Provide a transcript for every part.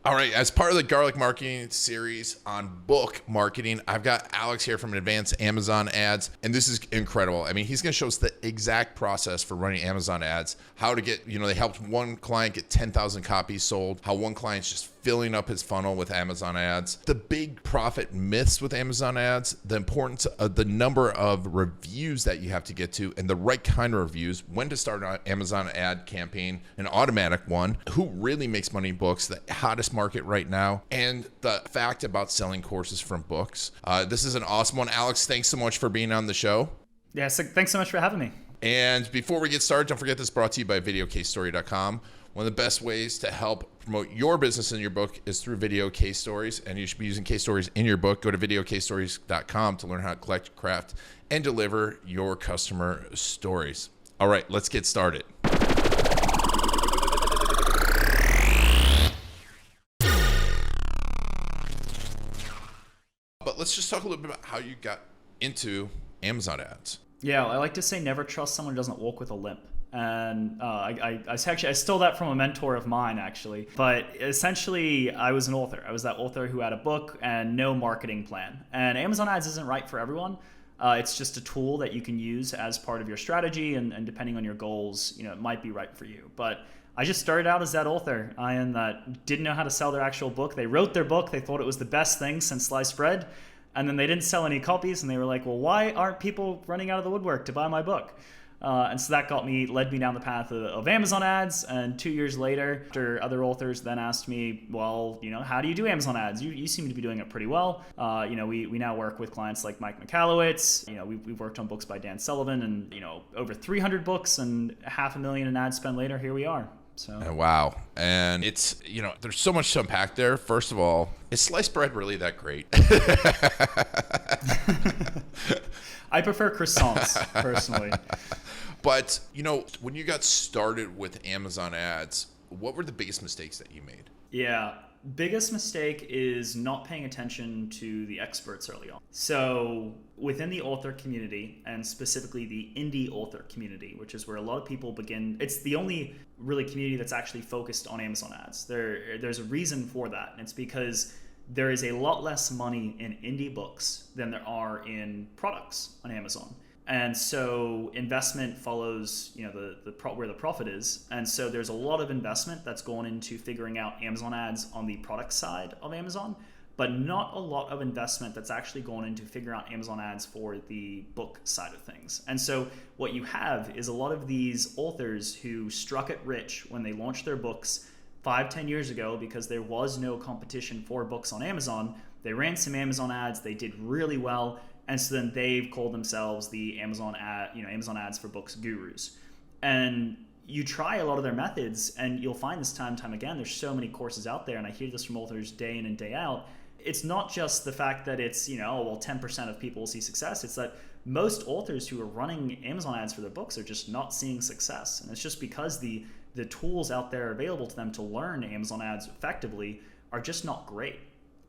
All right, as part of the Garlic Marketing series on book marketing, I've got Alex here from Advanced Amazon Ads, and this is incredible. I mean, he's going to show us the exact process for running Amazon ads, how to get, they helped one client get 10,000 copies sold, how one client's just filling up his funnel with Amazon ads, the big profit myths with Amazon ads, the importance of the number of reviews that you have to get to, and the right kind of reviews, when to start an Amazon ad campaign, an automatic one, who really makes money in books, the hottest market right now, and the fact about selling courses from books. This is an awesome one. Alex, thanks so much for being on the show. Yeah, so thanks so much for having me. And before we get started, don't forget this is brought to you by videocasestory.com. One of the best ways to help promote your business in your book is through video case stories, and you should be using case stories in your book. Go to videocasestories.com to learn how to collect, craft, and deliver your customer stories. All right, let's get started. But let's just talk a little bit about how you got into Amazon ads. Yeah, I like to say never trust someone who doesn't walk with a limp. And I stole that from a mentor of mine, actually. But essentially, I was an author. I was that author who had a book and no marketing plan. And Amazon ads isn't right for everyone. It's just a tool that you can use as part of your strategy. And depending on your goals, it might be right for you. But I just started out as that author. That didn't know how to sell their actual book. They wrote their book. They thought it was the best thing since sliced bread. And then they didn't sell any copies. And they were like, well, why aren't people running out of the woodwork to buy my book? And so that led me down the path of Amazon ads. And 2 years later, after other authors then asked me, well, how do you do Amazon ads? You seem to be doing it pretty well. We now work with clients like Mike Michalowicz. We've worked on books by Dan Sullivan, and over 300 books and $500,000 in ad spend later, here we are. So. Wow. And it's, there's so much to unpack there. First of all, is sliced bread really that great? I prefer croissants, personally. But, when you got started with Amazon ads, what were the biggest mistakes that you made? Yeah. Biggest mistake is not paying attention to the experts early on. So within the author community, and specifically the indie author community, which is where a lot of people begin, it's the only really community that's actually focused on Amazon ads. There's a reason for that, and it's because there is a lot less money in indie books than there are in products on Amazon. And so investment follows, where the profit is. And so there's a lot of investment that's going into figuring out Amazon ads on the product side of Amazon, but not a lot of investment that's actually going into figuring out Amazon ads for the book side of things. And so what you have is a lot of these authors who struck it rich when they launched their books 5-10 years ago because there was no competition for books on Amazon. They ran some Amazon ads, they did really well. And so then they've called themselves the Amazon ads for books gurus. And you try a lot of their methods, and you'll find this time and time again. There's so many courses out there, and I hear this from authors day in and day out. It's not just the fact that it's 10% of people will see success. It's that most authors who are running Amazon ads for their books are just not seeing success, and it's just because the tools out there available to them to learn Amazon ads effectively are just not great.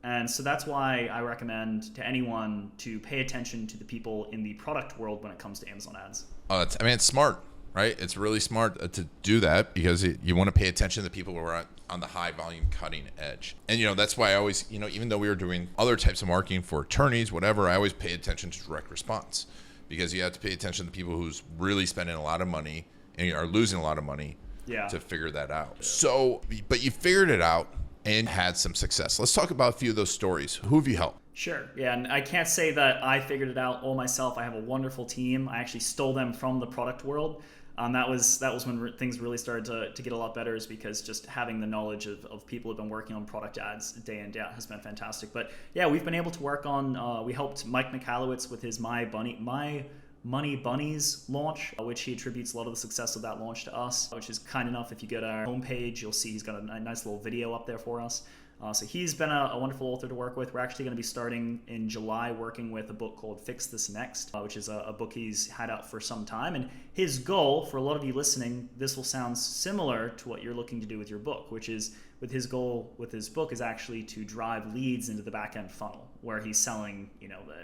And so that's why I recommend to anyone to pay attention to the people in the product world when it comes to Amazon ads. It's smart, right? It's really smart to do that because you want to pay attention to the people who are on the high volume cutting edge. And, that's why I always, even though we were doing other types of marketing for attorneys, whatever, I always pay attention to direct response because you have to pay attention to people who's really spending a lot of money and are losing a lot of money to figure that out. So, but you figured it out and had some success. Let's talk about a few of those stories. Who have you helped? Sure. Yeah, and I can't say that I figured it out all myself. I have a wonderful team. I actually stole them from the product world. That was when things really started to get a lot better, is because just having the knowledge of people who've been working on product ads day in, day out has been fantastic. But yeah, we've been able to work on, we helped Mike Michalowicz with his My Money Bunnies launch, which he attributes a lot of the success of that launch to us, which is kind enough. If you go to our homepage, you'll see he's got a nice little video up there for us. So he's been a wonderful author to work with. We're actually going to be starting in July working with a book called Fix This Next, which is a book he's had out for some time. And his goal, for a lot of you listening, this will sound similar to what you're looking to do with your book, which is with his goal with his book is actually to drive leads into the back end funnel, where he's selling,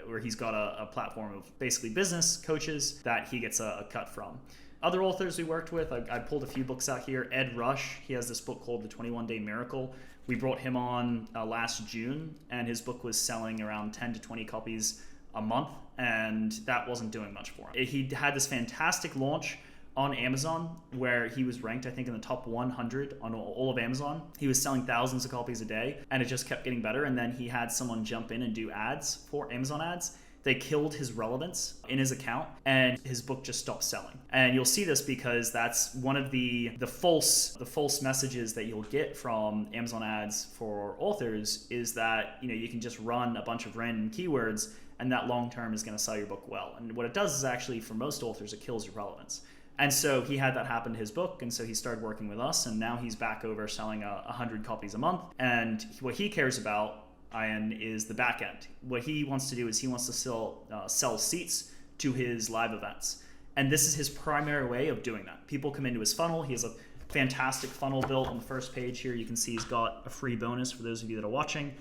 where he's got a platform of basically business coaches that he gets a cut from. Other authors we worked with, I pulled a few books out here. Ed Rush, he has this book called The 21 Day Miracle, We brought him on last June, and his book was selling around 10 to 20 copies a month, and that wasn't doing much for him. He had this fantastic launch on Amazon where he was ranked, I think, in the top 100 on all of Amazon. He was selling thousands of copies a day, and it just kept getting better. And then he had someone jump in and do ads for Amazon ads. They killed his relevance in his account, and his book just stopped selling. And you'll see this because that's one of the false messages that you'll get from Amazon ads for authors is that, you know, you can just run a bunch of random keywords and that long term is going to sell your book well. And what it does is actually, for most authors, it kills your relevance. And so he had that happen to his book, and so he started working with us, and now he's back over selling 100 copies a month. And what he cares about, Ian, is the back end. What he wants to do is he wants to sell seats to his live events. And this is his primary way of doing that. People come into his funnel. He has a fantastic funnel built on the first page here. You can see he's got a free bonus for those of you that are watching.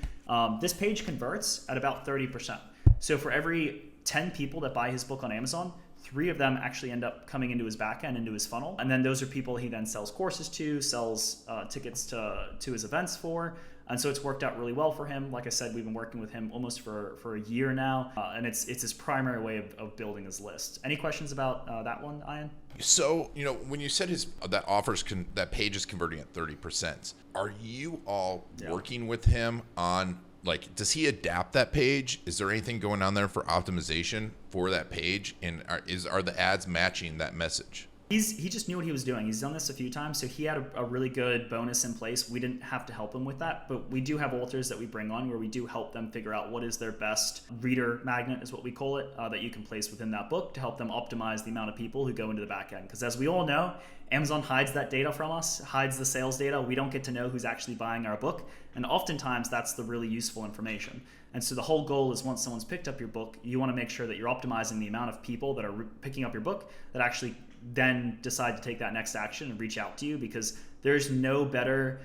This page converts at about 30%. So for every 10 people that buy his book on Amazon, 3 of them actually end up coming into his back end, into his funnel. And then those are people he then sells courses to, sells tickets to his events for. And so it's worked out really well for him. Like I said, we've been working with him almost for a year now. And it's his primary way of building his list. Any questions about that one, Ian? So, you know, when you said that page is converting at 30%, are you all working with him on, like, does he adapt that page? Is there anything going on there for optimization for that page? And are the ads matching that message? He just knew what he was doing. He's done this a few times, so he had a really good bonus in place. We didn't have to help him with that, but we do have authors that we bring on where we do help them figure out what is their best reader magnet, is what we call it, that you can place within that book to help them optimize the amount of people who go into the back end. Because as we all know, Amazon hides that data from us, hides the sales data. We don't get to know who's actually buying our book, and oftentimes that's the really useful information. And so the whole goal is, once someone's picked up your book, you want to make sure that you're optimizing the amount of people that are picking up your book that actually then decide to take that next action and reach out to you, because there's no better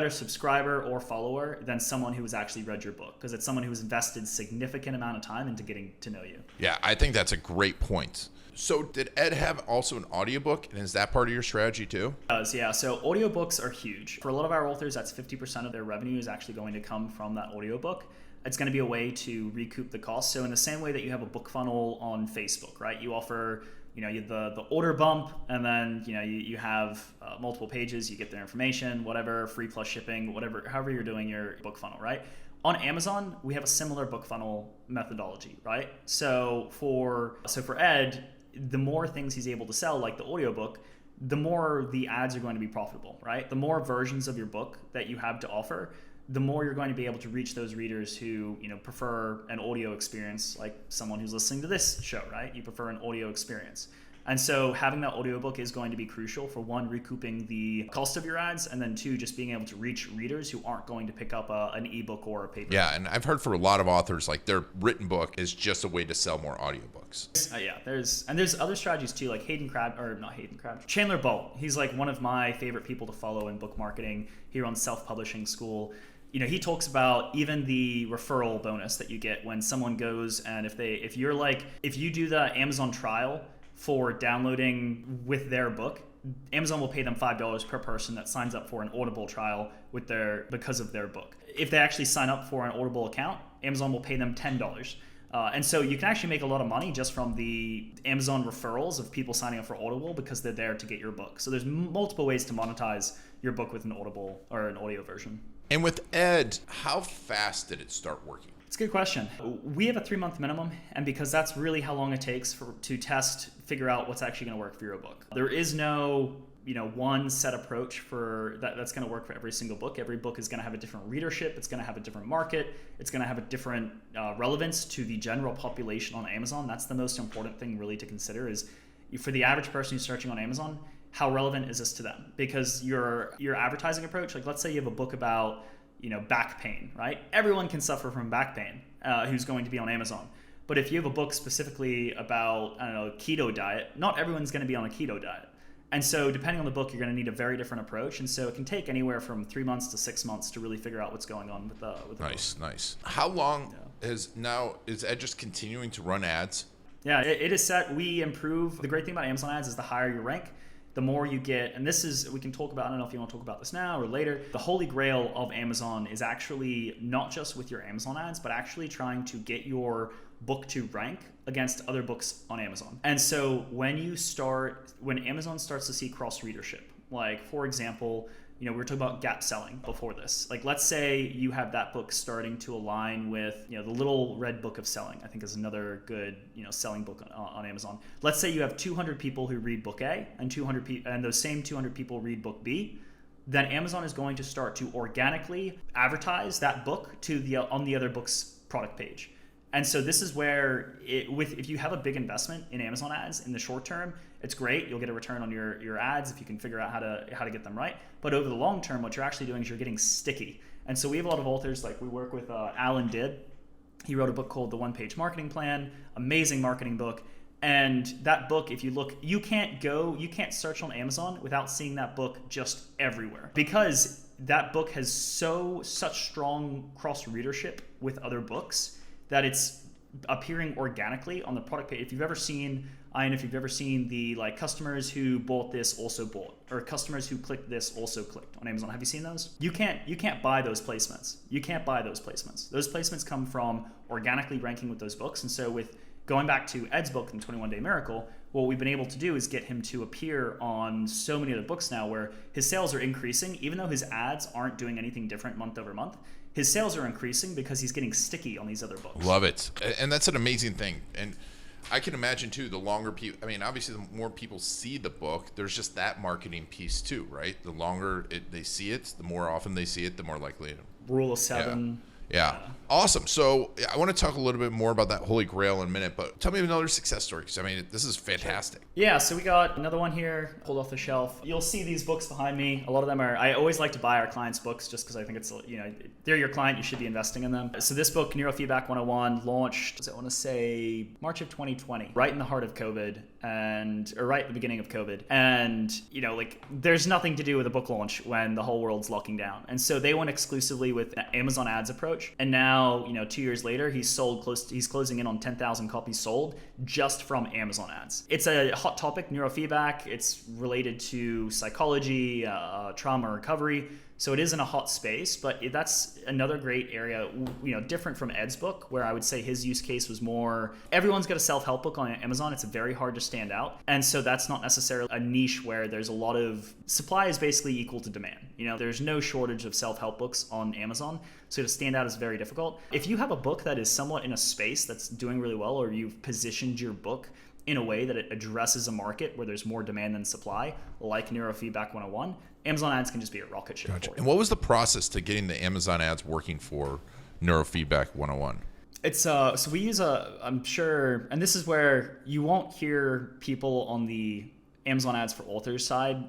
subscriber or follower than someone who has actually read your book, because it's someone who has invested significant amount of time into getting to know you. Yeah, I think that's a great point. So did Ed have also an audiobook, and is that part of your strategy too? It does, yeah. So audiobooks are huge. For a lot of our authors, that's 50% of their revenue is actually going to come from that audiobook. It's going to be a way to recoup the cost. So in the same way that you have a book funnel on Facebook, right? You offer, you know, the order bump, and then, you know, you have multiple pages, you get their information, whatever, free plus shipping, whatever, however you're doing your book funnel, right? On Amazon, we have a similar book funnel methodology, right? So for Ed, the more things he's able to sell, like the audiobook, the more the ads are going to be profitable, right? The more versions of your book that you have to offer, the more you're going to be able to reach those readers who, you know, prefer an audio experience, like someone who's listening to this show, right? You prefer an audio experience. And so having that audiobook is going to be crucial for, one, recouping the cost of your ads, and then 2, just being able to reach readers who aren't going to pick up an ebook or a paper. Yeah, and I've heard for a lot of authors, like, their written book is just a way to sell more audiobooks. Yeah, there's other strategies too, like Chandler Bolt. He's like one of my favorite people to follow in book marketing. He runs Self-Publishing School. You know, he talks about even the referral bonus that you get when someone goes, and if you do the Amazon trial for downloading with their book, Amazon will pay them $5 per person that signs up for an Audible trial because of their book. If they actually sign up for an Audible account, Amazon will pay them $10. And so you can actually make a lot of money just from the Amazon referrals of people signing up for Audible because they're there to get your book. So there's multiple ways to monetize your book with an Audible or an audio version. And with Ed, how fast did it start working? It's a good question. We have a 3-month minimum, and because that's really how long it takes to test, figure out what's actually going to work for your book. There is no, you know, one set approach for that's going to work for every single book. Every book is going to have a different readership. It's going to have a different market. It's going to have a different relevance to the general population on Amazon. That's the most important thing really to consider, is for the average person who's searching on Amazon, how relevant is this to them? Because your advertising approach, like let's say you have a book about, you know, back pain, right? Everyone can suffer from back pain who's going to be on Amazon. But if you have a book specifically about, I don't know, keto diet, not everyone's going to be on a keto diet. And so depending on the book, you're going to need a very different approach. And so it can take anywhere from 3 months to 6 months to really figure out what's going on with the Nice. How long is Ed just continuing to run ads? Yeah, it is set. We improve. The great thing about Amazon ads is the higher your rank, the more you get, and this is, we can talk about, I don't know if you want to talk about this now or later, the holy grail of Amazon is actually not just with your Amazon ads, but actually trying to get your book to rank against other books on Amazon. And so when Amazon starts to see cross readership, like for example, we were talking about gap selling before this. Like, let's say you have that book starting to align with, the Little Red Book of Selling, I think is another good, selling book on Amazon. Let's say you have 200 people who read book A and and those same 200 people read book B. Then Amazon is going to start to organically advertise that book on the other book's product page. And so this is where if you have a big investment in Amazon ads in the short term, it's great. You'll get a return on your ads if you can figure out how to get them right. But over the long term, what you're actually doing is you're getting sticky. And so we have a lot of authors, like we work with Alan Didd. He wrote a book called The One Page Marketing Plan, amazing marketing book. And that book, if you look, you can't search on Amazon without seeing that book just everywhere, because that book has such strong cross readership with other books that it's appearing organically on the product page. If you've ever seen the like customers who bought this also bought, or customers who clicked this also clicked on Amazon, have you seen those? You can't buy those placements. Those placements come from organically ranking with those books. And so with going back to Ed's book, The 21-Day Miracle, what we've been able to do is get him to appear on so many other books now where his sales are increasing, even though his ads aren't doing anything different month over month. His sales are increasing because he's getting sticky on these other books. Love it. And that's an amazing thing. And I can imagine too, the longer people, obviously the more people see the book, there's just that marketing piece too, right? The longer they see it, the more often they see it, the more likely. Rule of 7. Yeah. Awesome. So I want to talk a little bit more about that Holy Grail in a minute, but tell me another success story, because this is fantastic. Yeah, so we got another one here pulled off the shelf. You'll see these books behind me. A lot of them I always like to buy our clients' books just because I think it's, they're your client, you should be investing in them. So this book, Neurofeedback 101, launched, I want to say March of 2020, right in the heart of COVID, or right at the beginning of COVID. And, there's nothing to do with a book launch when the whole world's locking down. And so they went exclusively with an Amazon ads approach. And now, 2 years later, he's closing in on 10,000 copies sold just from Amazon ads. It's a hot topic, neurofeedback. It's related to psychology, trauma recovery. So it is in a hot space, but that's another great area, different from Ed's book, where I would say his use case was more, everyone's got a self-help book on Amazon. It's very hard to stand out. And so that's not necessarily a niche where there's a lot of supply is basically equal to demand. There's no shortage of self-help books on Amazon. So to stand out is very difficult. If you have a book that is somewhat in a space that's doing really well, or you've positioned your book in a way that it addresses a market where there's more demand than supply, like Neurofeedback 101, Amazon ads can just be a rocket ship for you. And what was the process to getting the Amazon ads working for Neurofeedback 101? It's so we use I'm sure, and this is where you won't hear people on the Amazon ads for authors side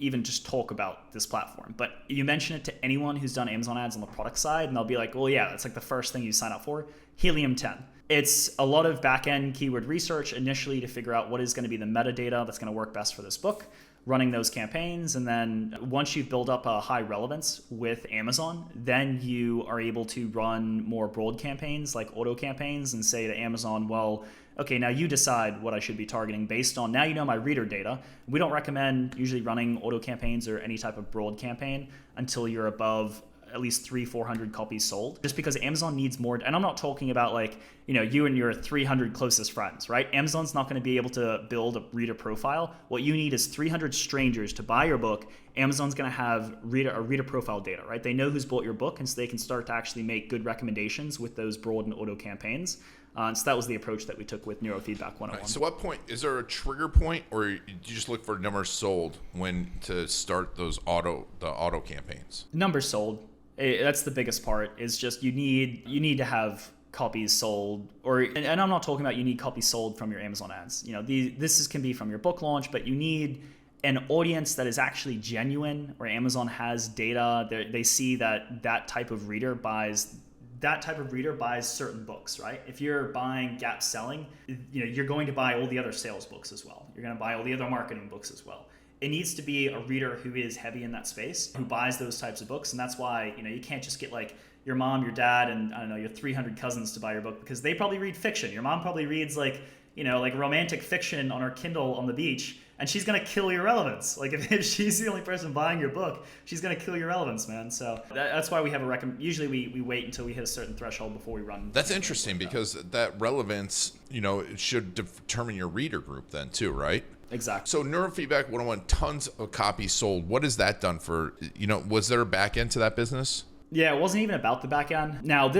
even just talk about this platform. But you mention it to anyone who's done Amazon ads on the product side, and they'll be like, well, yeah, that's like the first thing you sign up for. Helium 10. It's a lot of back-end keyword research initially to figure out what is going to be the metadata that's going to work best for this book, running those campaigns. And then once you've built up a high relevance with Amazon, then you are able to run more broad campaigns like auto campaigns and say to Amazon, well, okay, now you decide what I should be targeting based on, now you know my reader data. We don't recommend usually running auto campaigns or any type of broad campaign until you're above at least 300-400 copies sold, just because Amazon needs more. And I'm not talking about like, you and your 300 closest friends, right? Amazon's not going to be able to build a reader profile. What you need is 300 strangers to buy your book. Amazon's going to have a reader profile data, right? They know who's bought your book, and so they can start to actually make good recommendations with those broad and auto campaigns. So that was the approach that we took with Neurofeedback 101. Right, so what point, is there a trigger point, or do you just look for numbers sold when to start those auto campaigns? Numbers sold. That's the biggest part, is just you need to have copies sold, and I'm not talking about you need copies sold from your Amazon ads. This can be from your book launch, but you need an audience that is actually genuine, where Amazon has data. They see that type of reader buys certain books, right? If you're buying gap selling, you're going to buy all the other sales books as well. You're going to buy all the other marketing books as well. It needs to be a reader who is heavy in that space, who buys those types of books. And that's why, you can't just get like your mom, your dad, and I don't know, your 300 cousins to buy your book, because they probably read fiction. Your mom probably reads like romantic fiction on her Kindle on the beach. and she's going to kill your relevance. Like if she's the only person buying your book, she's going to kill your relevance, man. So that's why we have usually we wait until we hit a certain threshold before we run. That's interesting because that relevance, it should determine your reader group then too, right? Exactly. So Neurofeedback 101, tons of copies sold. What has that done for, was there a back end to that business? Yeah, it wasn't even about the back end. Now,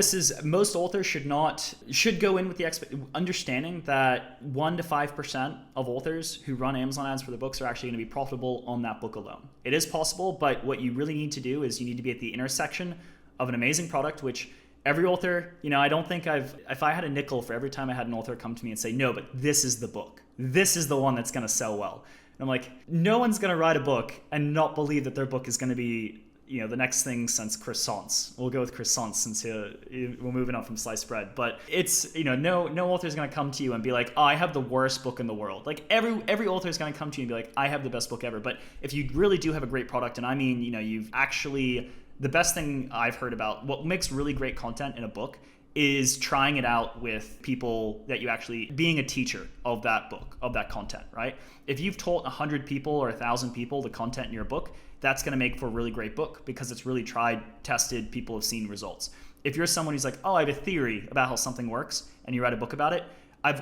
most authors should go in with the understanding that 1 to 5% of authors who run Amazon ads for their books are actually going to be profitable on that book alone. It is possible, but what you really need to do is you need to be at the intersection of an amazing product, which every author, I don't think if I had a nickel for every time I had an author come to me and say, no, but this is the book. This is the one that's going to sell well. And I'm like, no one's going to write a book and not believe that their book is going to be the next thing since croissants. We'll go with croissants since we're moving on from sliced bread. But it's, no author is going to come to you and be like, oh, I have the worst book in the world. Like every author is going to come to you and be like, I have the best book ever. But if you really do have a great product, and I mean, you've actually, the best thing I've heard about what makes really great content in a book is trying it out with people that you actually, being a teacher of that book, of that content, right? If you've taught 100 people or 1,000 people the content in your book, that's going to make for a really great book because it's really tried, tested, people have seen results. If you're someone who's like, oh, I have a theory about how something works, and you write a book about it, I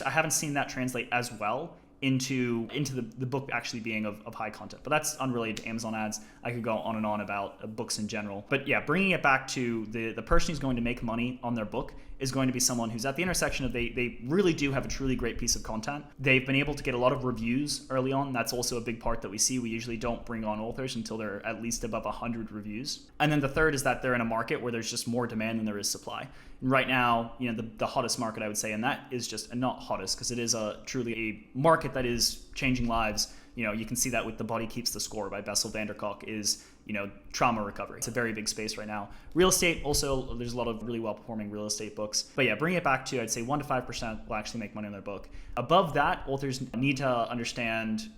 haven't seen that translate as well into the book actually being of high content. But that's unrelated to Amazon ads. I could go on and on about books in general. But yeah, bringing it back to the person who's going to make money on their book is going to be someone who's at the intersection of they really do have a truly great piece of content. They've been able to get a lot of reviews early on. That's also a big part that we see. We usually don't bring on authors until they're at least above 100 reviews. And then the third is that they're in a market where there's just more demand than there is supply. And right now, the hottest market I would say, and that is just not hottest because it is truly a market that is changing lives. You can see that with The Body Keeps the Score by Bessel van der Kolk is, trauma recovery. It's a very big space right now. Real estate also, there's a lot of really well-performing real estate books. But yeah, bring it back to, I'd say 1 to 5% will actually make money on their book. Above that, authors need to understand,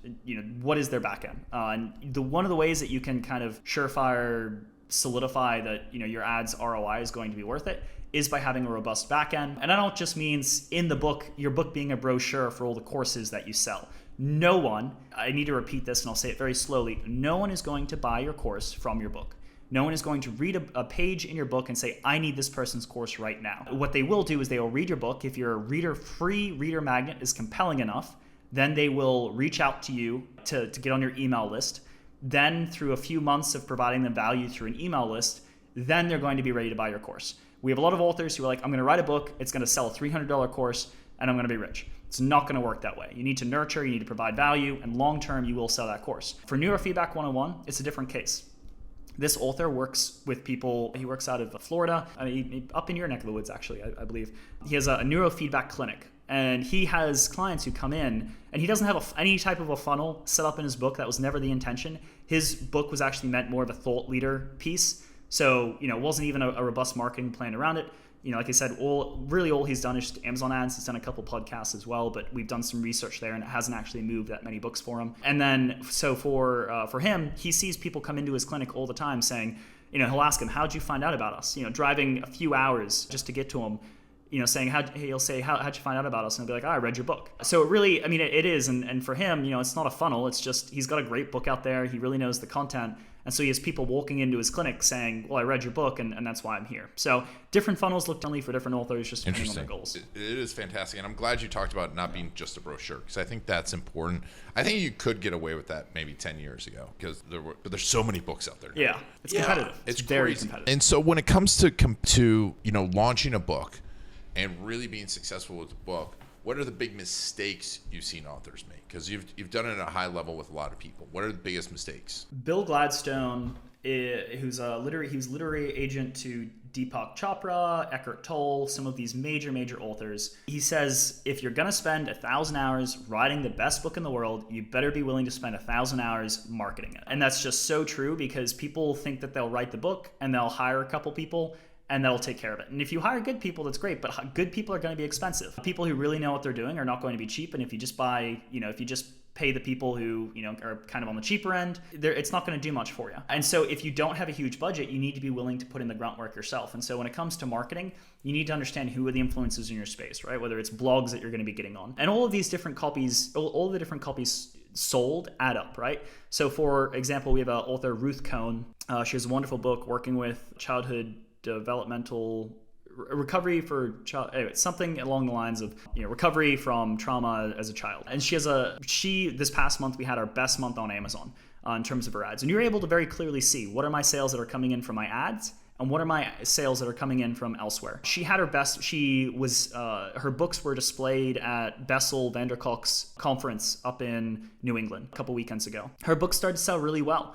what is their backend. And one of the ways that you can kind of surefire solidify that, your ads ROI is going to be worth it is by having a robust backend. And I don't just means in the book, your book being a brochure for all the courses that you sell. No one, I need to repeat this and I'll say it very slowly, no one is going to buy your course from your book. No one is going to read a page in your book and say, I need this person's course right now. What they will do is they will read your book. If your free reader magnet is compelling enough, then they will reach out to you to get on your email list. Then through a few months of providing them value through an email list, then they're going to be ready to buy your course. We have a lot of authors who are like, I'm going to write a book, it's going to sell a $300 course, and I'm going to be rich. It's not going to work that way. You need to nurture, you need to provide value, and long term, you will sell that course. For Neurofeedback 101, it's a different case. This author works with people, he works out of Florida, up in your neck of the woods, actually, I believe. He has a neurofeedback clinic, and he has clients who come in, and he doesn't have any type of a funnel set up in his book. That was never the intention. His book was actually meant more of a thought leader piece. So, it wasn't even a robust marketing plan around it. Like I said, all he's done is just Amazon ads. He's done a couple podcasts as well, but we've done some research there and it hasn't actually moved that many books for him. And then, so for him, he sees people come into his clinic all the time saying, he'll ask him, how'd you find out about us? Driving a few hours just to get to him, saying, he'll say, how'd you find out about us? And he'll be like, I read your book. So it really, it is. And for him, it's not a funnel. It's just, he's got a great book out there. He really knows the content. And so he has people walking into his clinic saying, well, I read your book and that's why I'm here. So different funnels look differently for different authors, just depending on their goals. It is fantastic. And I'm glad you talked about not being just a brochure because I think that's important. I think you could get away with that maybe 10 years ago because there's so many books out there now. Yeah, it's competitive. It's very competitive. And so when it comes to launching a book and really being successful with the book, what are the big mistakes you've seen authors make? Because you've done it at a high level with a lot of people. What are the biggest mistakes? Bill Gladstone, who's literary agent to Deepak Chopra, Eckhart Tolle, some of these major authors. He says, if you're going to spend 1,000 hours writing the best book in the world, you better be willing to spend 1,000 hours marketing it. And that's just so true because people think that they'll write the book and they'll hire a couple people and that'll take care of it. And if you hire good people, that's great, but good people are going to be expensive. People who really know what they're doing are not going to be cheap. And if you just pay the people who, are kind of on the cheaper end, it's not going to do much for you. And so if you don't have a huge budget, you need to be willing to put in the grunt work yourself. And so when it comes to marketing, you need to understand who are the influencers in your space, right? Whether it's blogs that you're going to be getting on. And all of these different copies, all the different copies sold add up, right? So for example, we have an author, Ruth Cohn. She has a wonderful book working with childhood developmental recovery for child, anyway, something along the lines of recovery from trauma as a child. And this past month we had our best month on Amazon in terms of her ads, and you're able to very clearly see what are my sales that are coming in from my ads and what are my sales that are coming in from elsewhere. She had her best. Her books were displayed at Bessel van der Kolk's conference up in New England a couple weekends ago. Her books started to sell really well,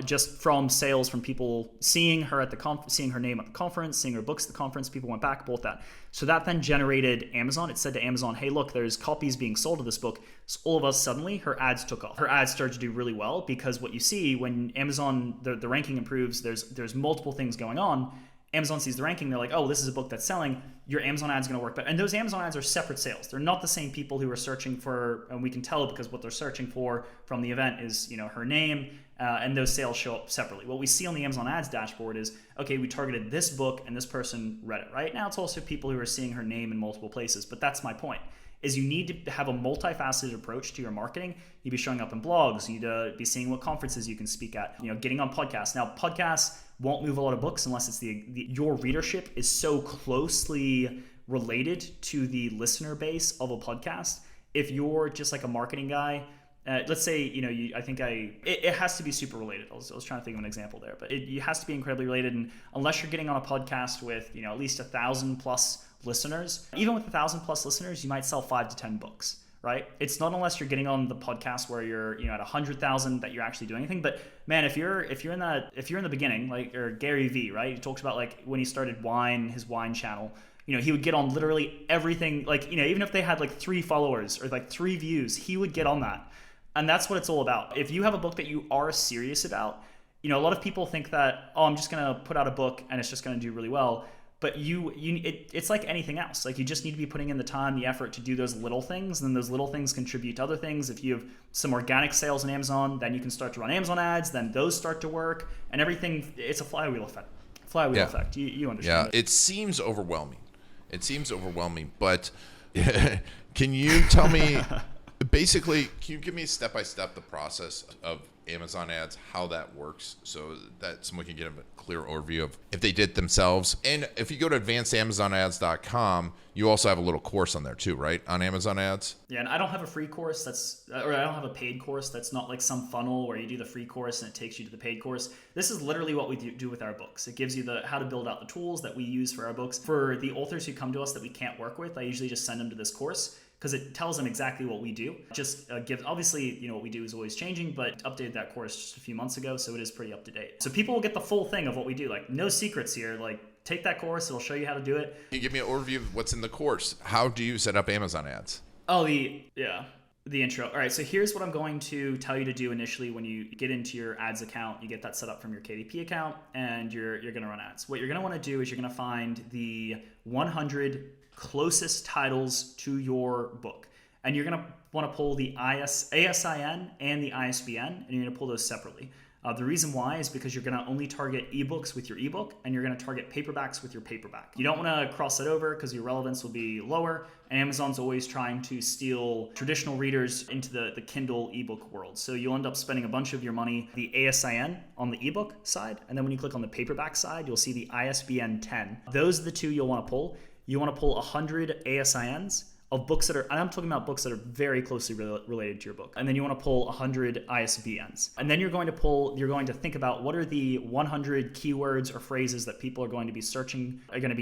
just from sales from people seeing her at the seeing her name at the conference, seeing her books at the conference. People went back, bought that. So that then generated Amazon. It said to Amazon, hey, look, there's copies being sold of this book. So all of us, suddenly, her ads took off. Her ads started to do really well because what you see when Amazon, the ranking improves, there's multiple things going on. Amazon sees the ranking, they're like, oh, this is a book that's selling, your Amazon ad's going to work better. And those Amazon ads are separate sales. They're not the same people who are searching for, and we can tell because what they're searching for from the event is, her name, and those sales show up separately. What we see on the Amazon ads dashboard is, okay, we targeted this book and this person read it, right? Now it's also people who are seeing her name in multiple places, but that's my point. Is you need to have a multifaceted approach to your marketing. You'd be showing up in blogs. You need to be seeing what conferences you can speak at. Getting on podcasts. Now, podcasts won't move a lot of books unless it's your readership is so closely related to the listener base of a podcast. If you're just like a marketing guy, let's say it has to be super related. I was trying to think of an example there, but it has to be incredibly related. And unless you're getting on a podcast with at least 1,000 plus listeners, even with 1,000 plus listeners, you might sell 5 to 10 books, right? It's not unless you're getting on the podcast where you're at 100,000 that you're actually doing anything. But man, if you're in the beginning, like or Gary Vee, right? He talks about like when he started his wine channel. He would get on literally everything. Like even if they had like 3 followers or like 3 views, he would get on that. And that's what it's all about. If you have a book that you are serious about, a lot of people think that, oh, I'm just going to put out a book and it's just going to do really well. But it's like anything else. Like you just need to be putting in the time, the effort to do those little things, and then those little things contribute to other things. If you have some organic sales on Amazon, then you can start to run Amazon ads, then those start to work, and everything. It's a flywheel effect. Effect. You understand? Yeah, it seems overwhelming. But can you tell me, basically, can you give me step by step the process of Amazon ads, how that works, so that someone can get a clear overview of if they did it themselves? And if you go to advancedamazonads.com, you also have a little course on there too, right? On Amazon ads. Yeah, and I don't have a free course or I don't have a paid course that's not like some funnel where you do the free course and it takes you to the paid course. This is literally what we do with our books. It gives you how to build out the tools that we use for our books. For the authors who come to us that we can't work with, I usually just send them to this course, because it tells them exactly what we do. Just obviously, what we do is always changing, but updated that course just a few months ago, so it is pretty up to date. So people will get the full thing of what we do. Like, no secrets here. Like, take that course, it'll show you how to do it. Can you give me an overview of what's in the course? How do you set up Amazon ads? Oh, the intro. All right, so here's what I'm going to tell you to do initially when you get into your ads account. You get that set up from your KDP account, and you're going to run ads. What you're going to want to do is you're going to find the 100 closest titles to your book. And you're going to want to pull the ASIN and the ISBN, and you're going to pull those separately. The reason why is because you're going to only target ebooks with your ebook, and you're going to target paperbacks with your paperback. You don't want to cross that over because your relevance will be lower, and Amazon's always trying to steal traditional readers into the Kindle ebook world. So you'll end up spending a bunch of your money, the ASIN on the ebook side, and then when you click on the paperback side, you'll see the ISBN 10. Those are the two you'll want to pull. You want to pull 100 ASINs of books and I'm talking about books that are very closely related to your book. And then you want to pull 100 ISBNs. And then you're going to think about what are the 100 keywords or phrases that people are going to be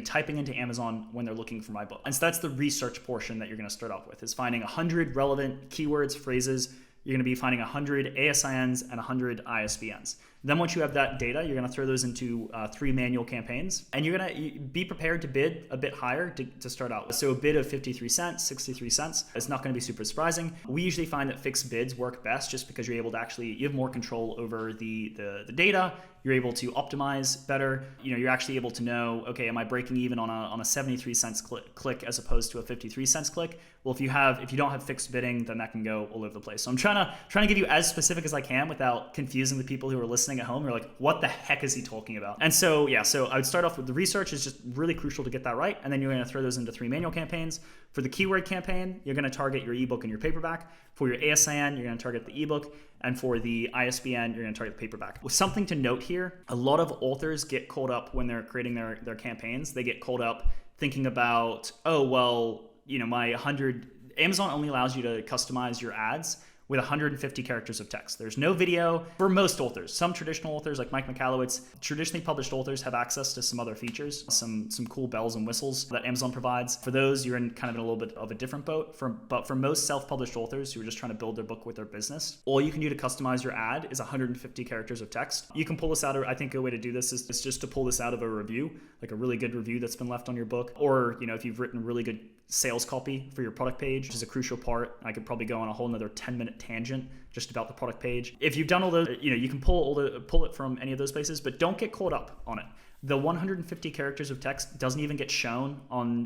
typing into Amazon when they're looking for my book. And so that's the research portion that you're going to start off with, is finding 100 relevant keywords, phrases. You're going to be finding 100 ASINs and 100 ISBNs. Then once you have that data, you're going to throw those into 3 manual campaigns, and you're going to be prepared to bid a bit higher to start out with. So a bid of 53 cents, 63 cents is not going to be super surprising. We usually find that fixed bids work best just because you're able to you have more control over the data. You're able to optimize better. You're actually able to know, okay, am I breaking even on a 73 cents click as opposed to a 53 cents click? Well, if you don't have fixed bidding, then that can go all over the place. So I'm trying to give you as specific as I can without confusing the people who are listening at home. They're like, what the heck is he talking about? And so I would start off with the research is just really crucial to get that right, and then you're going to throw those into 3 manual campaigns. For the keyword campaign, you're going to target your ebook and your paperback. For your ASIN, you're going to target the ebook. And for the ISBN, you're going to target the paperback. Something to note here, a lot of authors get caught up when they're creating their campaigns. They get caught up thinking about, my 100, Amazon only allows you to customize your ads with 150 characters of text. There's no video for most authors. Some traditional authors like Mike Michalowicz, traditionally published authors have access to some other features, some cool bells and whistles that Amazon provides. For those, you're in kind of a little bit of a different boat. But for most self-published authors who are just trying to build their book with their business, all you can do to customize your ad is 150 characters of text. You can pull this out, or I think a way to do this is just to pull this out of a review, like a really good review that's been left on your book. Or, if you've written really good sales copy for your product page, which is a crucial part. I could probably go on a whole nother 10-minute tangent just about the product page. If you've done all those, you can pull it from any of those places, but don't get caught up on it. The 150 characters of text doesn't even get shown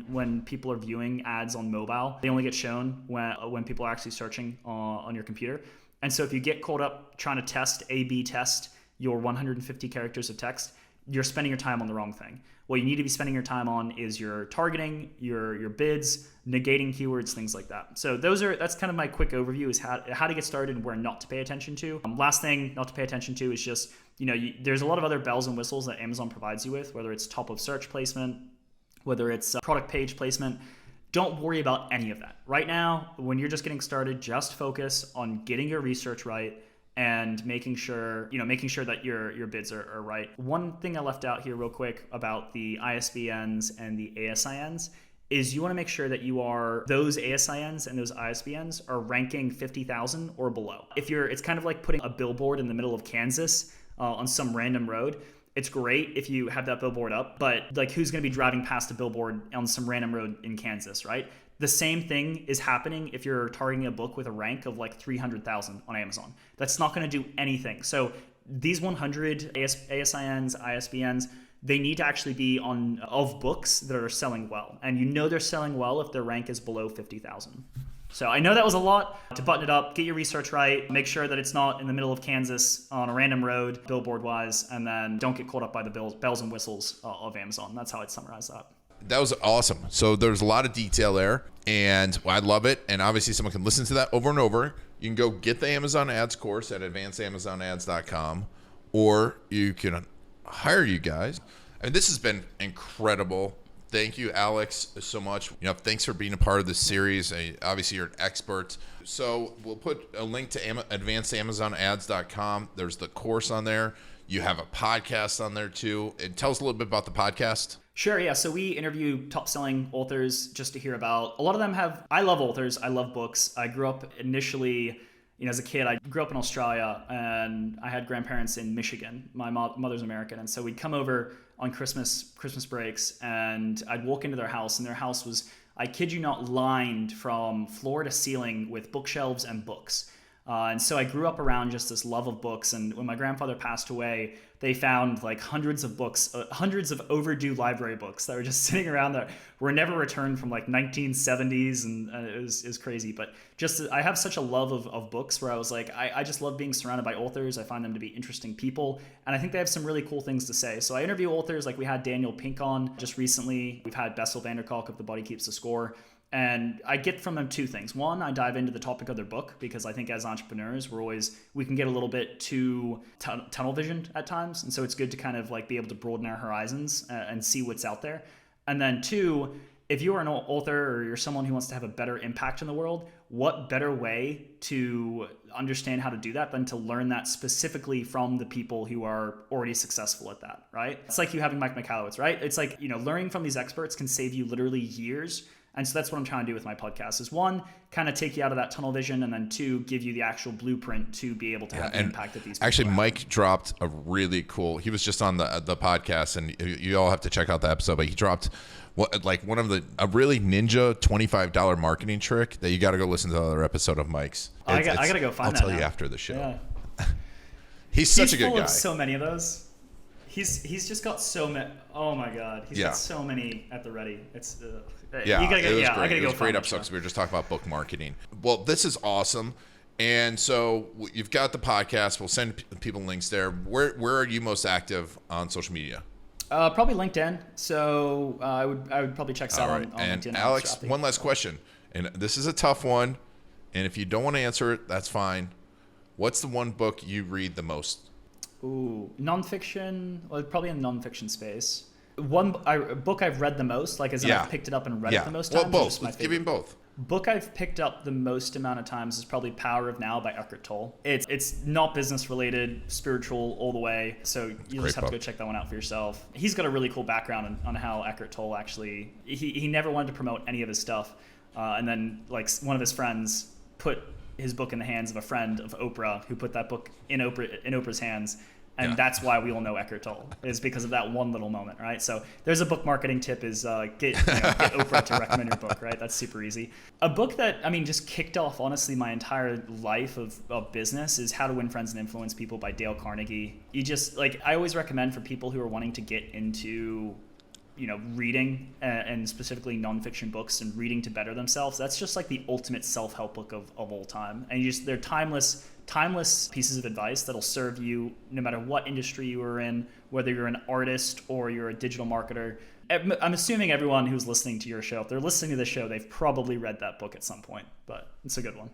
when people are viewing ads on mobile. They only get shown when people are actually searching on your computer. And so if you get caught up trying to A/B test your 150 characters of text, you're spending your time on the wrong thing. What you need to be spending your time on is your targeting, your bids, negating keywords, things like that. So that's kind of my quick overview is how to get started and where not to pay attention to. Last thing not to pay attention to is just, there's a lot of other bells and whistles that Amazon provides you with, whether it's top of search placement, whether it's product page placement. Don't worry about any of that. Right now, when you're just getting started, just focus on getting your research right and making sure that your bids are right. One thing I left out here real quick about the ISBNs and the ASINs is you want to make sure that those ASINs and those ISBNs are ranking 50,000 or below. It's kind of like putting a billboard in the middle of Kansas on some random road. It's great if you have that billboard up, but like who's going to be driving past a billboard on some random road in Kansas, right? The same thing is happening if you're targeting a book with a rank of like 300,000 on Amazon. That's not going to do anything. So these 100 ASINs, ISBNs, they need to actually be of books that are selling well. And they're selling well if their rank is below 50,000. So I know that was a lot. To button it up, get your research right, make sure that it's not in the middle of Kansas on a random road, billboard-wise, and then don't get caught up by the bells and whistles of Amazon. That's how I'd summarize that. That was awesome. So there's a lot of detail there, and I love it. And obviously someone can listen to that over and over. You can go get the Amazon Ads course at advancedamazonads.com, or you can hire you guys. And this has been incredible. Thank you, Alex, so much. Thanks for being a part of this series. Obviously, you're an expert. So we'll put a link to advancedamazonads.com. There's the course on there. You have a podcast on there too. And tell us a little bit about the podcast. Sure, yeah. So we interview top-selling authors just to hear about. A lot of them I love authors. I love books. I grew up initially, as a kid, I grew up in Australia, and I had grandparents in Michigan. My mother's American, and so we'd come over on Christmas breaks, and I'd walk into their house, and their house was, I kid you not, lined from floor to ceiling with bookshelves and books. And so I grew up around just this love of books. And when my grandfather passed away, they found like hundreds of books, hundreds of overdue library books that were just sitting around that were never returned from like 1970s. And it was crazy. But just I have such a love of books where I was like, I just love being surrounded by authors. I find them to be interesting people. And I think they have some really cool things to say. So I interview authors like we had Daniel Pink on just recently. We've had Bessel van der Kolk of The Body Keeps the Score. And I get from them two things. One, I dive into the topic of their book because I think as entrepreneurs, we can get a little bit too tunnel visioned at times. And so it's good to kind of like be able to broaden our horizons and see what's out there. And then two, if you are an author or you're someone who wants to have a better impact in the world, what better way to understand how to do that than to learn that specifically from the people who are already successful at that, right? It's like you having Mike Michalowicz, right? It's like, learning from these experts can save you literally years. And so that's what I'm trying to do with my podcast is one, kind of take you out of that tunnel vision, and then two, give you the actual blueprint to be able to have the impact that these people actually have. Mike dropped a really cool, he was just on the podcast, and you all have to check out the episode, but he dropped a really ninja $25 marketing trick that you got to go listen to the other episode of Mike's. I got to go find that. I'll tell you after the show. Yeah. He's such a good full guy. Of so many of those. He's just got so many. Oh my God, he's got so many at the ready. It's yeah, you gotta go, it was yeah, great. I gotta It go was great find episode it. because we were just talking about book marketing. Well, this is awesome. And so you've got the podcast. We'll send people links there. Where are you most active on social media? Probably LinkedIn. So I would probably check us out on And LinkedIn. Alex, one last question, and this is a tough one. And if you don't want to answer it, that's fine. What's the one book you read the most? Ooh, nonfiction. Well, probably in the nonfiction space. A book I've read the most, like as in I've picked it up and read it the most times. Well, both. Let's give him both. Book I've picked up the most amount of times is probably Power of Now by Eckhart Tolle. It's not business related, spiritual all the way. So you just have to go check that one out for yourself. He's got a really cool background on how Eckhart Tolle actually, he never wanted to promote any of his stuff. And then like one of his friends put his book in the hands of a friend of Oprah who put that book in Oprah's hands. And that's why we all know Eckhart Tolle, is because of that one little moment, right? So there's a book marketing tip is get Oprah to recommend your book, right? That's super easy. A book that, I mean, just kicked off, honestly, my entire life of business is How to Win Friends and Influence People by Dale Carnegie. You just, like, I always recommend for people who are wanting to get into, reading and specifically nonfiction books and reading to better themselves. That's just like the ultimate self-help book of all time. And they're timeless pieces of advice that'll serve you no matter what industry you are in, whether you're an artist or you're a digital marketer. I'm assuming everyone who's listening to your show, if they're listening to this show, they've probably read that book at some point, but it's a good one.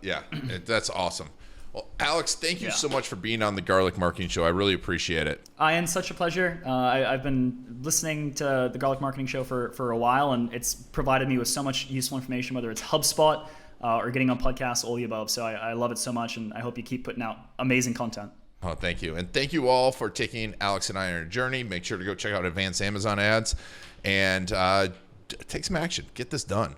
Yeah, that's awesome. Well, Alex, thank you so much for being on the Garlic Marketing Show. I really appreciate it. Ian, such a pleasure. I've been listening to the Garlic Marketing Show for a while, and it's provided me with so much useful information, whether it's HubSpot, or getting on podcasts, all the above. So I love it so much, and I hope you keep putting out amazing content. Oh, thank you. And thank you all for taking Alex and I on our journey. Make sure to go check out Advanced Amazon Ads and take some action. Get this done.